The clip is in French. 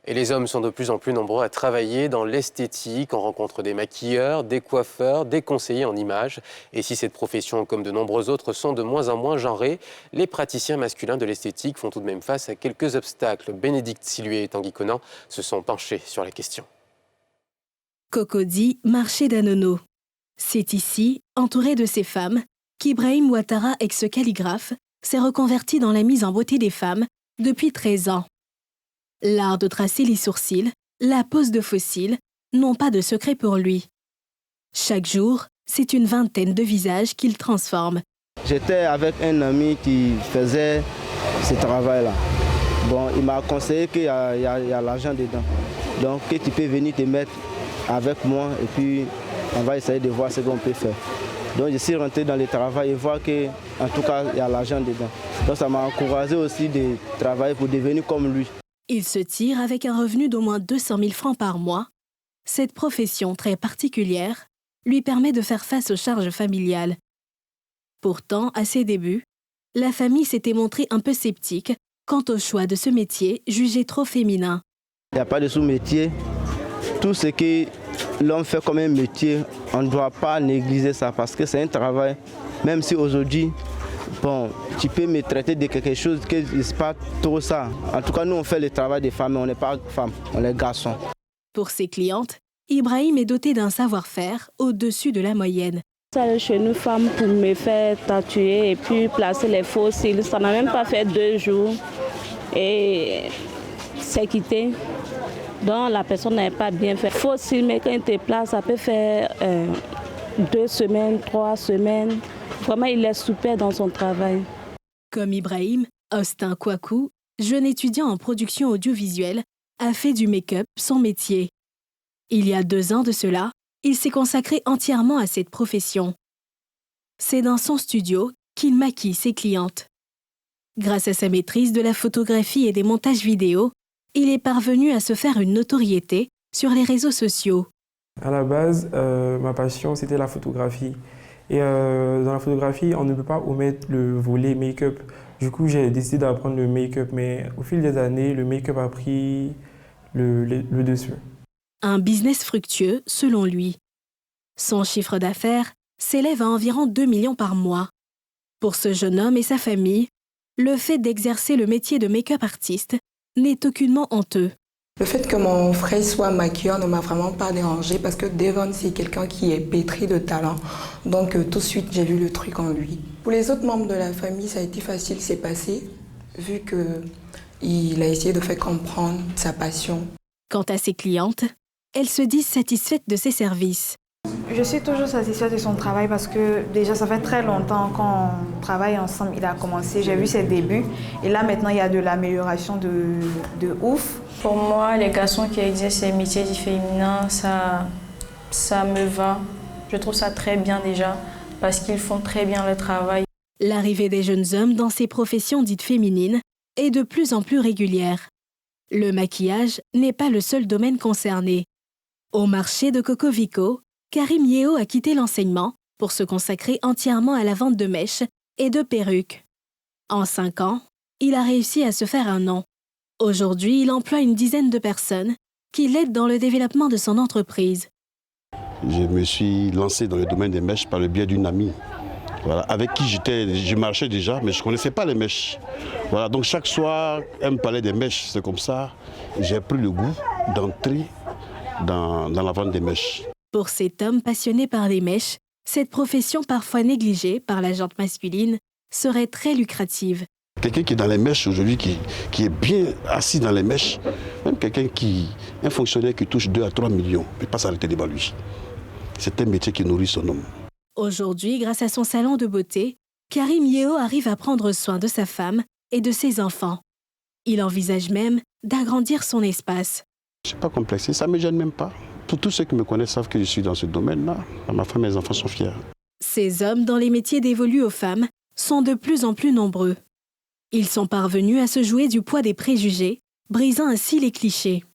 Et les hommes sont de plus en plus nombreux à travailler dans l'esthétique. On rencontre des maquilleurs, des coiffeurs, des conseillers en images. Et si cette profession, comme de nombreuses autres, sont de moins en moins genrées, les praticiens masculins de l'esthétique font tout de même face à quelques obstacles. Bénédicte Silué et Tanguy Conan se sont penchés sur la question. Cocody, marché d'Anono. C'est ici, entouré de ces femmes, qu'Ibrahim Ouattara, ex-calligraphe, s'est reconverti dans la mise en beauté des femmes depuis 13 ans. L'art de tracer les sourcils, la pose de faux cils n'ont pas de secret pour lui. Chaque jour, c'est une vingtaine de visages qu'il transforme. J'étais avec un ami qui faisait ce travail-là. Bon, il m'a conseillé qu'il y a l'argent dedans. Donc, que tu peux venir te mettre avec moi et puis on va essayer de voir ce qu'on peut faire. Donc, je suis rentré dans le travail et voir qu'en tout cas, il y a l'argent dedans. Donc, ça m'a encouragé aussi de travailler pour devenir comme lui. Il se tire avec un revenu d'au moins 200 000 francs par mois. Cette profession très particulière lui permet de faire face aux charges familiales. Pourtant, à ses débuts, la famille s'était montrée un peu sceptique quant au choix de ce métier jugé trop féminin. Il n'y a pas de sous-métier. Tout ce que l'homme fait comme un métier, on ne doit pas négliger ça parce que c'est un travail. Même si aujourd'hui, bon, tu peux me traiter de quelque chose que n'est pas trop ça. En tout cas, nous, on fait le travail des femmes, mais on n'est pas femmes, on est garçons. Pour ses clientes, Ibrahim est doté d'un savoir-faire au-dessus de la moyenne. Ça, chez nous femmes, pour me faire tatouer et puis placer les faux cils, ça n'a même pas fait 2 jours. Et c'est quitté. Donc la personne n'avait pas bien fait. Faux cils, mais quand il te place, ça peut faire 2 semaines, 3 semaines. Vraiment, il est super dans son travail. Comme Ibrahim, Austin Kouakou, jeune étudiant en production audiovisuelle, a fait du make-up son métier. Il y a 2 ans de cela, il s'est consacré entièrement à cette profession. C'est dans son studio qu'il maquille ses clientes. Grâce à sa maîtrise de la photographie et des montages vidéo, il est parvenu à se faire une notoriété sur les réseaux sociaux. À la base, ma passion, c'était la photographie. Et dans la photographie, on ne peut pas omettre le volet make-up. Du coup, j'ai décidé d'apprendre le make-up, mais au fil des années, le make-up a pris le dessus. Un business fructueux, selon lui. Son chiffre d'affaires s'élève à environ 2 millions par mois. Pour ce jeune homme et sa famille, le fait d'exercer le métier de make-up artiste n'est aucunement honteux. Le fait que mon frère soit maquilleur ne m'a vraiment pas dérangé parce que Devon, c'est quelqu'un qui est pétri de talent. Donc tout de suite, j'ai vu le truc en lui. Pour les autres membres de la famille, ça a été facile, c'est passé, vu qu'il a essayé de faire comprendre sa passion. Quant à ses clientes, elles se disent satisfaites de ses services. Je suis toujours satisfaite de son travail parce que déjà ça fait très longtemps qu'on travaille ensemble. Il a commencé, j'ai vu ses débuts et là maintenant il y a de l'amélioration de ouf. Pour moi, les garçons qui exercent ces métiers dits féminins, ça me va. Je trouve ça très bien déjà parce qu'ils font très bien le travail. L'arrivée des jeunes hommes dans ces professions dites féminines est de plus en plus régulière. Le maquillage n'est pas le seul domaine concerné. Au marché de Cocovico, Karim Yeo a quitté l'enseignement pour se consacrer entièrement à la vente de mèches et de perruques. En 5 ans, il a réussi à se faire un nom. Aujourd'hui, il emploie une dizaine de personnes qui l'aident dans le développement de son entreprise. Je me suis lancé dans le domaine des mèches par le biais d'une amie. Voilà, avec qui je marchais déjà, mais je ne connaissais pas les mèches. Voilà, donc chaque soir, elle me parlait des mèches, c'est comme ça. J'ai pris le goût d'entrer dans la vente des mèches. Pour cet homme passionné par les mèches, cette profession parfois négligée par la gente masculine serait très lucrative. Quelqu'un qui est dans les mèches aujourd'hui, qui est bien assis dans les mèches, même un fonctionnaire qui touche 2 à 3 millions, il ne peut pas s'arrêter devant lui. C'est un métier qui nourrit son homme. Aujourd'hui, grâce à son salon de beauté, Karim Yeo arrive à prendre soin de sa femme et de ses enfants. Il envisage même d'agrandir son espace. Je ne suis pas complexé, ça ne me gêne même pas. Tous ceux qui me connaissent savent que je suis dans ce domaine-là. Ma femme et mes enfants sont fiers. Ces hommes dans les métiers dévolus aux femmes sont de plus en plus nombreux. Ils sont parvenus à se jouer du poids des préjugés, brisant ainsi les clichés.